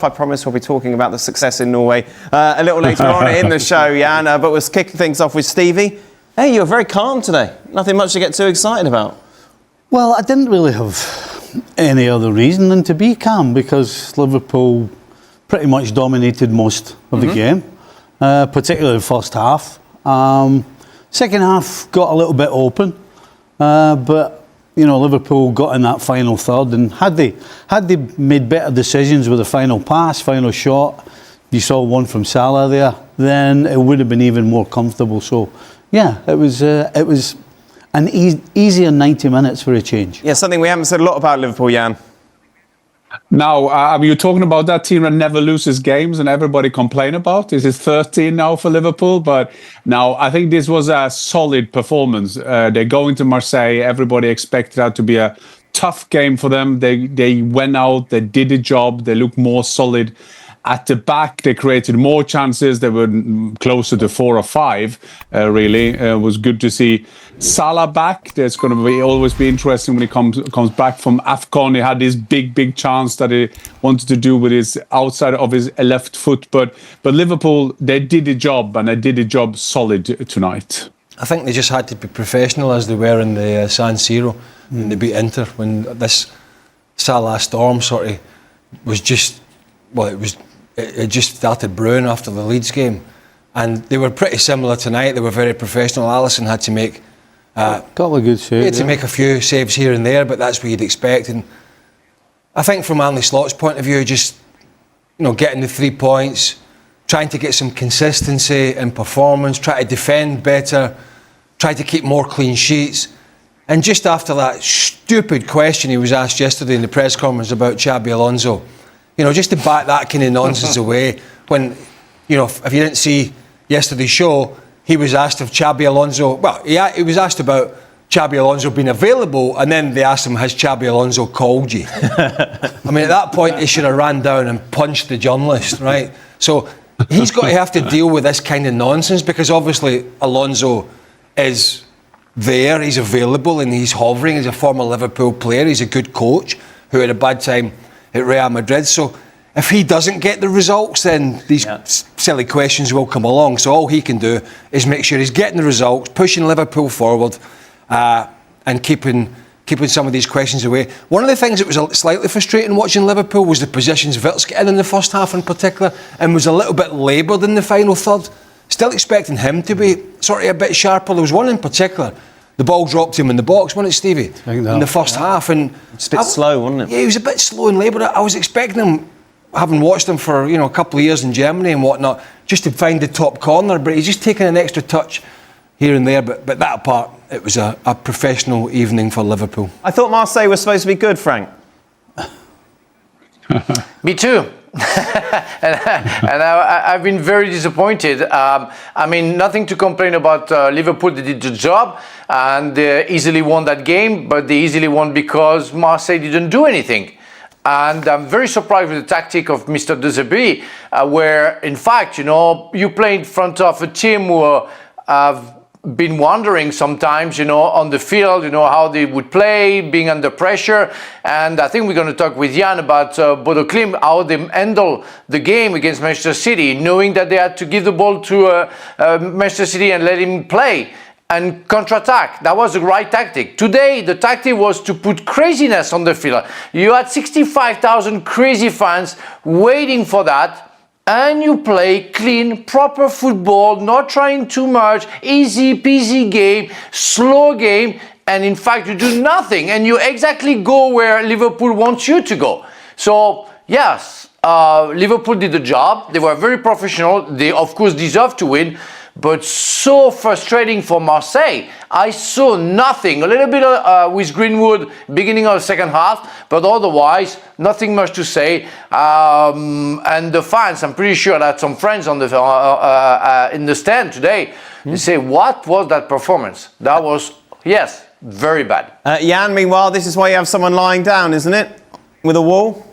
I promise we'll be talking about the success in Norway a little later on in the show, Jan, but we'll kick things off with Stevie. Hey, you're very calm today. Nothing much to get too excited about. Well, I didn't really have any other reason than to be calm because Liverpool pretty much dominated most of the game, particularly the first half. Second half got a little bit open, but you know, Liverpool got in that final third, and had they made better decisions with the final pass, final shot, you saw one from Salah there, then it would have been even more comfortable. So, yeah, it was an easier 90 minutes for a change. Yeah, something we haven't said a lot about Liverpool, Jan. Now, I mean, you're talking about that team that never loses games and everybody complain about. This is 13 now for Liverpool, but now I think this was a solid performance. They're going to Marseille. Everybody expected that to be a tough game for them. They went out, they did the job, they looked more solid. At the back, they created more chances. They were closer to 4 or 5, really. It was good to see Salah back. There's going to always be interesting when he comes back from AFCON. He had this big chance that he wanted to do with his outside of his left foot. But Liverpool, they did the job, and they did the job solid tonight. I think they just had to be professional as they were in the San Siro when they beat Inter. When this Salah storm sort of was just, well, it just started brewing after the Leeds game, and they were pretty similar tonight. They were very professional. Alisson had to make couple of good saves. He had to make a few saves here and there, but that's what you'd expect. And I think from Arne Slot's point of view, just getting the 3 points, trying to get some consistency in performance, try to defend better, try to keep more clean sheets. And just after that stupid question he was asked yesterday in the press conference about Xabi Alonso, just to back that kind of nonsense away, when, if you didn't see yesterday's show, he was asked if Xabi Alonso, well, he was asked about Xabi Alonso being available, and then they asked him, has Xabi Alonso called you? I mean, at that point, he should have ran down and punched the journalist, right? So he's got to have to deal with this kind of nonsense, because obviously Alonso is there, he's available, and he's hovering. He's a former Liverpool player, he's a good coach who had a bad time at Real Madrid. So if he doesn't get the results, then these silly questions will come along. So all he can do is make sure he's getting the results, pushing Liverpool forward, and keeping some of these questions away. One of the things that was slightly frustrating watching Liverpool was the positions Wirtz got in the first half in particular, and was a little bit laboured in the final third. Still expecting him to be sort of a bit sharper. There was one in particular, the ball dropped him in the box, wasn't it, Stevie? In the first half. And it's a bit slow, wasn't it? Yeah, he was a bit slow and laboured. I was expecting him, having watched him for a couple of years in Germany and whatnot, just to find the top corner, but he's just taken an extra touch here and there. But that apart, it was a professional evening for Liverpool. I thought Marseille was supposed to be good, Frank. Me too. and I've been very disappointed. I mean, nothing to complain about Liverpool. They did the job and they easily won that game, but they easily won because Marseille didn't do anything. And I'm very surprised with the tactic of Mr. De Zerbi, where, in fact, you play in front of a team who have been wondering sometimes, on the field, how they would play, being under pressure. And I think we're going to talk with Jan about Bodo Klimt, how they handle the game against Manchester City, knowing that they had to give the ball to Manchester City and let him play and counter-attack. That was the right tactic. Today, the tactic was to put craziness on the field. You had 65,000 crazy fans waiting for that. And you play clean, proper football, not trying too much, easy peasy game, slow game, and in fact you do nothing, and you exactly go where Liverpool wants you to go. So yes, Liverpool did the job. They were very professional. They of course deserve to win, but so frustrating for Marseille. I saw nothing. A little bit with Greenwood beginning of the second half, but otherwise nothing much to say. And the fans, I'm pretty sure I had some friends on the in the stand today. They say, what was that performance? That was, yes, very bad. Jan, meanwhile, this is why you have someone lying down, isn't it? With a wall?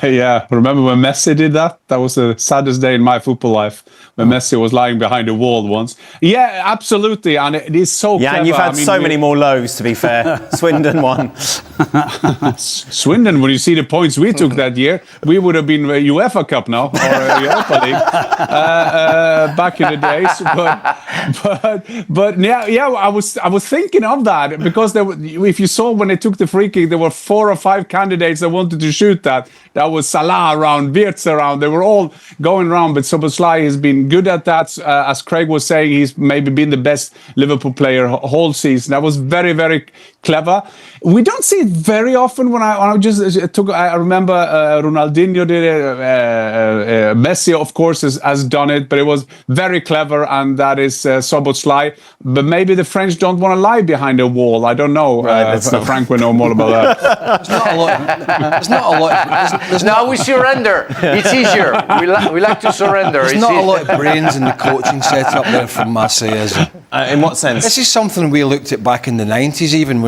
Yeah, remember when Messi did that? That was the saddest day in my football life, when Messi was lying behind a wall once. Yeah, absolutely, and it is so Yeah, clever. and you've had so many more lows, to be fair. Swindon won. Swindon, when you see the points we took that year, we would have been UEFA Cup now, or Europa League, back in the days. But yeah, I was thinking of that, because if you saw when they took the free kick, there were 4 or 5 candidates that wanted to shoot that. That was Salah around, Wirtz around. They were all going around, but Szoboszlai has been good at that. As Craig was saying, he's maybe been the best Liverpool player whole season. That was very, very clever. We don't see it very often. When I remember Ronaldinho did it. Messi, of course, has done it, but it was very clever, and that is Szoboszlai. But maybe the French don't want to lie behind a wall. I don't know. Frank will know more about that. There's not a lot. Now we surrender. It's easier. We like to surrender. There's not a lot of brains in the coaching setup there from Marseille, is it? In what sense? This is something we looked at back in the 90s, even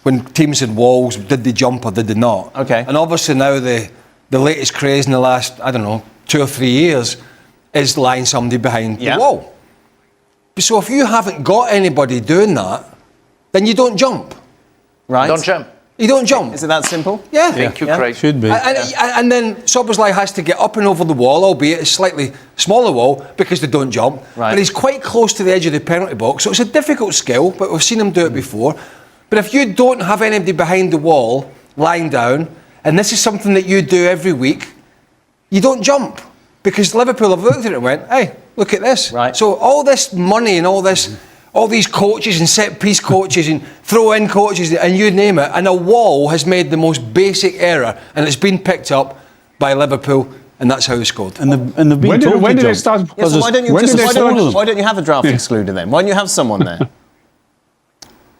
when teams had walls. Did they jump or did they not? Okay. And obviously now the latest craze in the last, 2 or 3 years is lying somebody behind the wall. So if you haven't got anybody doing that, then you don't jump. Right. Don't jump. You don't jump. Is it that simple? Yeah. Thank you, Craig. Should be. And then Szoboszlai has to get up and over the wall, albeit a slightly smaller wall, because they don't jump. Right. But he's quite close to the edge of the penalty box, so it's a difficult skill, but we've seen him do it before. But if you don't have anybody behind the wall, lying down, and this is something that you do every week, you don't jump. Because Liverpool have looked at it and went, hey, look at this. Right. So all this money and all these coaches and set-piece coaches and throw-in coaches and you name it, and a wall has made the most basic error, and it's been picked up by Liverpool, and that's how they scored. And they've been told When to did they jump. start? Yeah, so why don't you have a draft excluder then? Why don't you have someone there?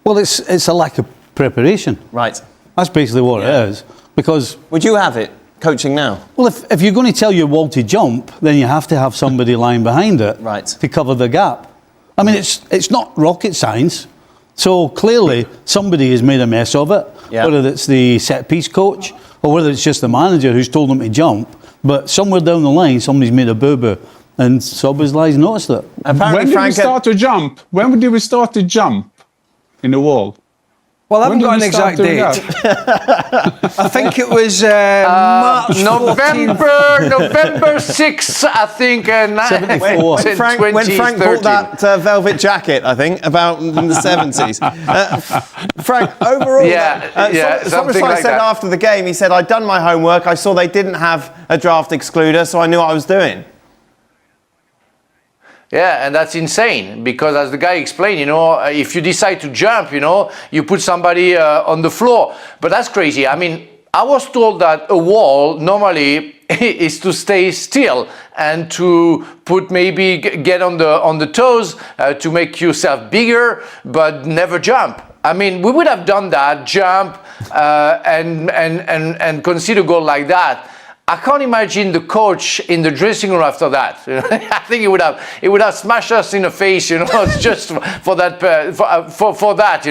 Well, it's a lack of preparation. Right. That's basically what it is. Because, Would you have it coaching now? well, if you're going to tell your wall to jump, then you have to have somebody lying behind it Right. to cover the gap. I mean, it's not rocket science. So clearly, somebody has made a mess of it, Yeah. whether it's the set-piece coach or whether it's just the manager who's told them to jump. But somewhere down the line, somebody's made a boo-boo, and Szoboszlai's noticed it. Apparently, When did we Frank start to jump? When did we start to jump in the wall? Well, I When haven't did got an we exact start date. doing that? I think it was March 14th. November 6th, I think. 74. when Frank bought that velvet jacket, I think, about in the 70s. Frank, overall, something Szoboszlai like said that. after the game, he said, I'd done my homework, I saw they didn't have a draft excluder, so I knew what I was doing. Yeah, and that's insane because, as the guy explained, if you decide to jump, you put somebody on the floor. But that's crazy. I mean, I was told that a wall normally is to stay still and to put maybe get on the toes to make yourself bigger, but never jump. I mean, we would have done that, jump and concede a goal like that. I can't imagine the coach in the dressing room after that. I think it would have smashed us in the face, just for that, for that,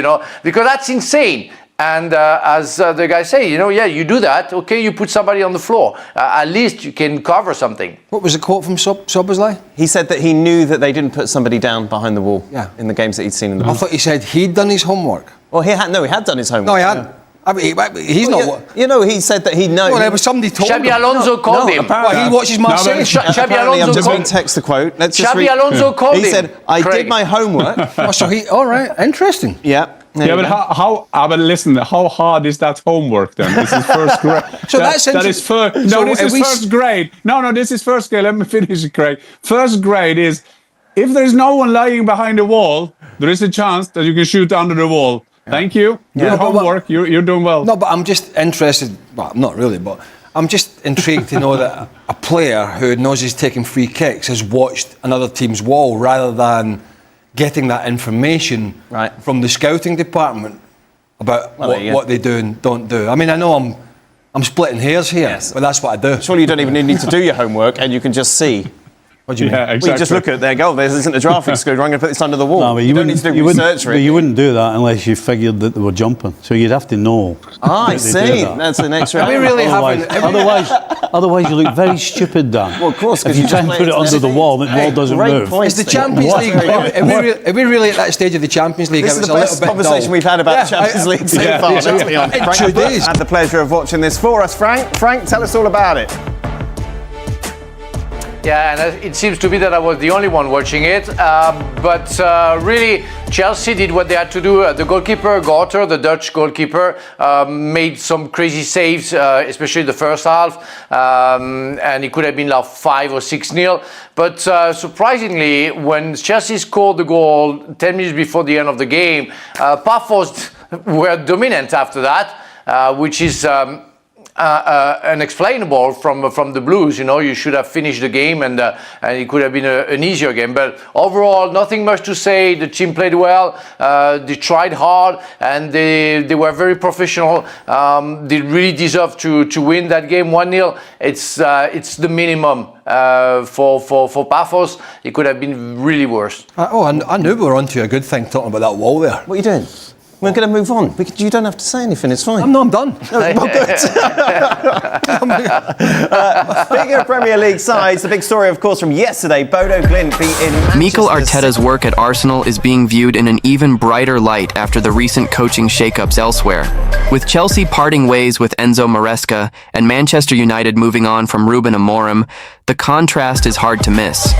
because that's insane. And as the guy say, you do that, okay, you put somebody on the floor. At least you can cover something. What was the quote from Szoboszlai? He said that he knew that they didn't put somebody down behind the wall Yeah. in the games that he'd seen in the I past. thought he said he'd done his homework. Well, he had done his homework. No, he hadn't. I mean, he's not. He said that he'd known. Well, there was somebody told Xabi him. Alonso called him. apparently- Well, he watches Marseille. Xabi Apparently, I'm Alonso just going called to text the quote. Let's just Xabi read. Alonso called him. He said, I Craig. did my homework. Oh, so all right, interesting. Yeah. Yeah, but listen, how hard is that homework then? This is first grade. So that's that is first. No, so this are is we first grade. No, this is first grade. Let me finish it, Craig. First grade is if there's no one lying behind the wall, there is a chance that you can shoot under the wall. Thank you. Good homework. You're doing well. No, but I'm just interested. Well, not really, but I'm just intrigued to know that a player who knows he's taking free kicks has watched another team's wall rather than getting that information from the scouting department about what they do and don't do. I mean, I know I'm splitting hairs here, but that's what I do. Surely you don't even need to do your homework and you can just see. What do you mean? Yeah, Well, exactly. you just look at their goal. There isn't a draft excluder. I'm going to put this under the wall. No, but you don't need to do research for it. But you wouldn't do that unless you figured that they were jumping. So you'd have to know. I that they do see. that. That's an extra. We really Otherwise, haven't. otherwise you look very stupid, Dan. Well, of course, 'cause if you you try just and play put it it under the to wall, the wall doesn't Great move. point. It's the Champions What? League. Are we really at that stage of the Champions League? This is It's the a little best bit conversation dull. we've had about Yeah, the Champions League so yeah, far. yeah, Let's be honest. In Frank, 2 days. had the pleasure of watching this for us, Frank. Frank, tell us all about it. Yeah, and it seems to be that I was the only one watching it. But really, Chelsea did what they had to do. The goalkeeper, Gorter, the Dutch goalkeeper, made some crazy saves, especially the first half. And it could have been like 5 or 6-0. But surprisingly, when Chelsea scored the goal 10 minutes before the end of the game, Paphos were dominant after that, which is unexplainable from the Blues. You know, you should have finished the game, and it could have been an easier game. But overall, nothing much to say. The team played well. They tried hard, and they were very professional. They really deserve to win that game 1-0. It's the minimum for Paphos. It could have been really worse. I knew we were onto a good thing talking about that wall there. What are you doing? We're going to move on. You don't have to say anything. It's fine. I'm done. Speaking of Premier League sides, the big story, of course, from yesterday, Bodo Glimt beating Mikel Manchester Arteta's City. work at Arsenal is being viewed in an even brighter light after the recent coaching shakeups elsewhere. With Chelsea parting ways with Enzo Maresca and Manchester United moving on from Ruben Amorim, the contrast is hard to miss.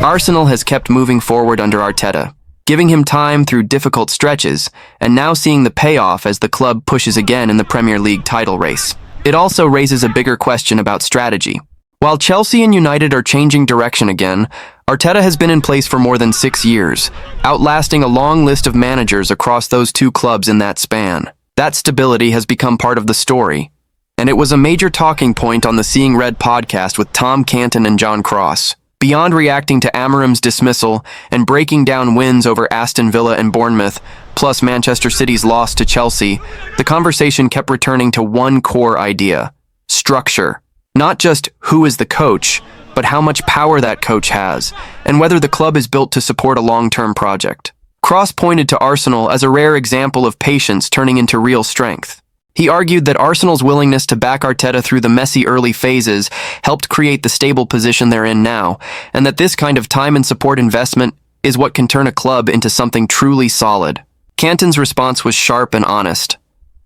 Arsenal has kept moving forward under Arteta, giving him time through difficult stretches, and now seeing the payoff as the club pushes again in the Premier League title race. It also raises a bigger question about strategy. While Chelsea and United are changing direction again, Arteta has been in place for more than 6 years, outlasting a long list of managers across those two clubs in that span. That stability has become part of the story, and it was a major talking point on the Seeing Red podcast with Tom Canton and John Cross. Beyond reacting to Amorim's dismissal and breaking down wins over Aston Villa and Bournemouth, plus Manchester City's loss to Chelsea, the conversation kept returning to one core idea: structure. Not just who is the coach, but how much power that coach has, and whether the club is built to support a long-term project. Cross pointed to Arsenal as a rare example of patience turning into real strength. He argued that Arsenal's willingness to back Arteta through the messy early phases helped create the stable position they're in now, and that this kind of time and support investment is what can turn a club into something truly solid. Canton's response was sharp and honest.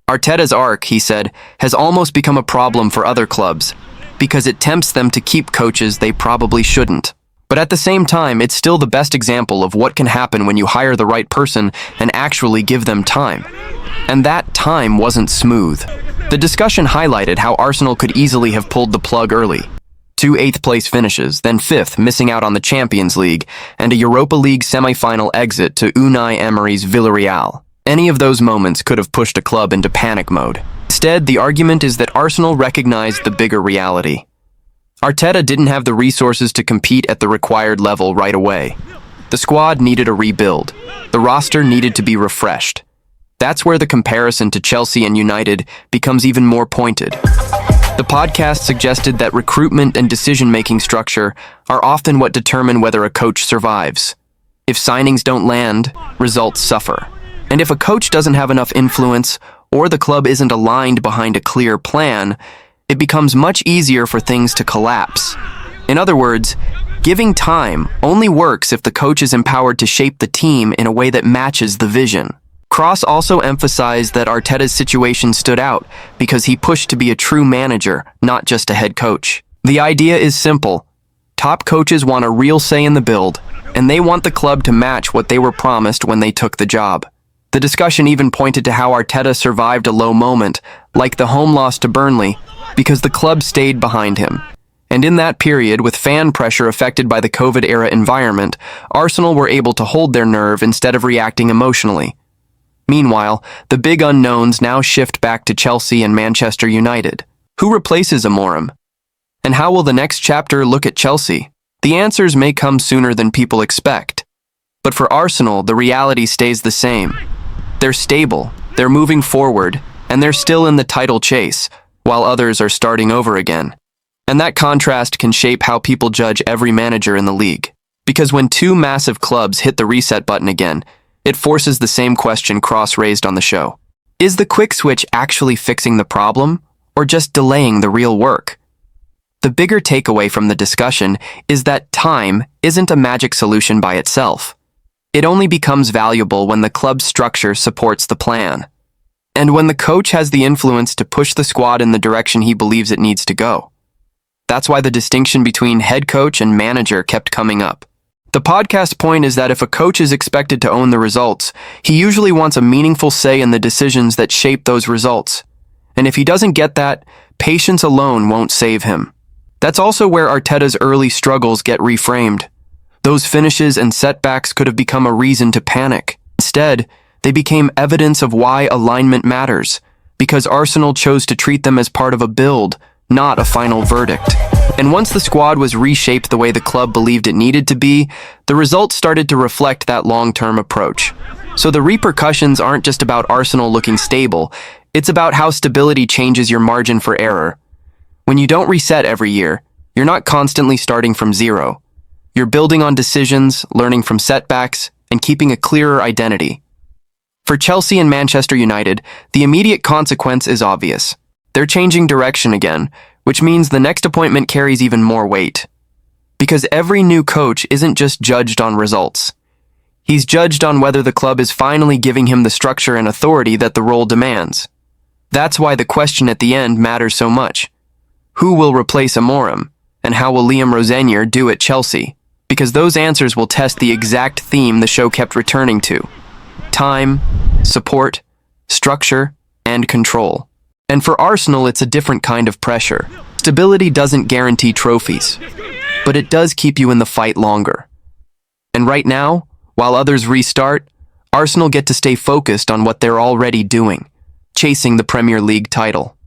Arteta's arc, he said, has almost become a problem for other clubs, because it tempts them to keep coaches they probably shouldn't. But at the same time, it's still the best example of what can happen when you hire the right person and actually give them time. And that time wasn't smooth. The discussion highlighted how Arsenal could easily have pulled the plug early. 2 8th-place finishes, then 5th, missing out on the Champions League, and a Europa League semi-final exit to Unai Emery's Villarreal. Any of those moments could have pushed a club into panic mode. Instead, the argument is that Arsenal recognized the bigger reality. Arteta didn't have the resources to compete at the required level right away. The squad needed a rebuild. The roster needed to be refreshed. That's where the comparison to Chelsea and United becomes even more pointed. The podcast suggested that recruitment and decision-making structure are often what determine whether a coach survives. If signings don't land, results suffer. And if a coach doesn't have enough influence, or the club isn't aligned behind a clear plan, it becomes much easier for things to collapse. In other words, giving time only works if the coach is empowered to shape the team in a way that matches the vision. Cross also emphasized that Arteta's situation stood out because he pushed to be a true manager, not just a head coach. The idea is simple. Top coaches want a real say in the build, and they want the club to match what they were promised when they took the job. The discussion even pointed to how Arteta survived a low moment, like the home loss to Burnley, because the club stayed behind him. And in that period, with fan pressure affected by the COVID-era environment, Arsenal were able to hold their nerve instead of reacting emotionally. Meanwhile, the big unknowns now shift back to Chelsea and Manchester United. Who replaces Amorim? And how will the next chapter look at Chelsea? The answers may come sooner than people expect. But for Arsenal, the reality stays the same. They're stable, they're moving forward, and they're still in the title chase, while others are starting over again. And that contrast can shape how people judge every manager in the league. Because when two massive clubs hit the reset button again, it forces the same question Cross raised on the show. Is the quick switch actually fixing the problem, or just delaying the real work? The bigger takeaway from the discussion is that time isn't a magic solution by itself. It only becomes valuable when the club's structure supports the plan, and when the coach has the influence to push the squad in the direction he believes it needs to go. That's why the distinction between head coach and manager kept coming up. The podcast point is that if a coach is expected to own the results, he usually wants a meaningful say in the decisions that shape those results. And if he doesn't get that, patience alone won't save him. That's also where Arteta's early struggles get reframed. Those finishes and setbacks could have become a reason to panic. Instead, they became evidence of why alignment matters, because Arsenal chose to treat them as part of a build, not a final verdict. And once the squad was reshaped the way the club believed it needed to be, the results started to reflect that long-term approach. So the repercussions aren't just about Arsenal looking stable, it's about how stability changes your margin for error. When you don't reset every year, you're not constantly starting from zero. You're building on decisions, learning from setbacks, and keeping a clearer identity. For Chelsea and Manchester United, the immediate consequence is obvious. They're changing direction again, which means the next appointment carries even more weight. Because every new coach isn't just judged on results. He's judged on whether the club is finally giving him the structure and authority that the role demands. That's why the question at the end matters so much. Who will replace Amorim, and how will Liam Rosenior do at Chelsea? Because those answers will test the exact theme the show kept returning to. Time, support, structure, and control. And for Arsenal, it's a different kind of pressure. Stability doesn't guarantee trophies, but it does keep you in the fight longer. And right now, while others restart, Arsenal get to stay focused on what they're already doing, chasing the Premier League title.